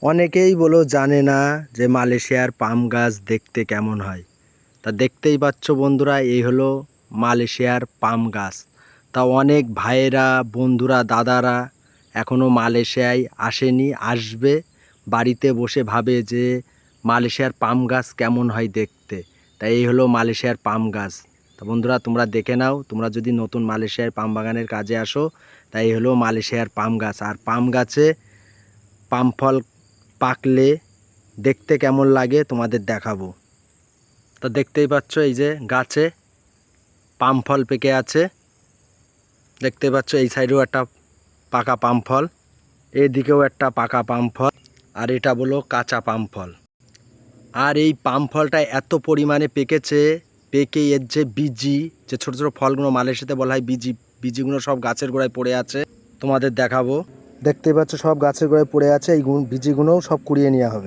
অনেকেই বলো জানে না যে মালয়েশিয়ার পাম গাছ দেখতে কেমন হয়। তা দেখতেই পাচ্ছ বন্ধুরা, এই হলো মালয়েশিয়ার পাম গাছ। তা অনেক ভাইয়েরা, বন্ধুরা, দাদারা এখনও মালয়েশিয়ায় আসেনি, আসবে। বাড়িতে বসে ভাবে যে মালয়েশিয়ার পাম গাছ কেমন হয় দেখতে। তাই এই হলো মালয়েশিয়ার পাম গাছ। তা বন্ধুরা, তোমরা দেখে নাও, তোমরা যদি নতুন মালয়েশিয়ার পাম বাগানের কাজে আসো। তাই এই হলো মালয়েশিয়ার পাম গাছ। আর পাম গাছে পাম ফল পাকলে দেখতে কেমন লাগে তোমাদের দেখাবো। তো দেখতেই পাচ্ছ, এই যে গাছে পাম ফল পেকে আছে। দেখতে পাচ্ছ এই সাইডেও একটা পাকা পাম ফল, এদিকেও একটা পাকা পাম ফল, আর এটা বলো কাঁচা পাম ফল। আর এই পাম ফলটা এত পরিমাণে পেকেছে, পেকে এর যে বিজি, যে ছোট ছোট ফলগুলো মালয়েশিয়াতে বলা হয় বিজি, বিজিগুলো সব গাছের গোড়ায় পড়ে আছে। তোমাদের দেখাবো। দেখতেই পাচ্ছ সব গাছের গোড়ায় পড়ে আছে, এই বিজিগুলোও সব কুড়িয়ে নেওয়া হবে।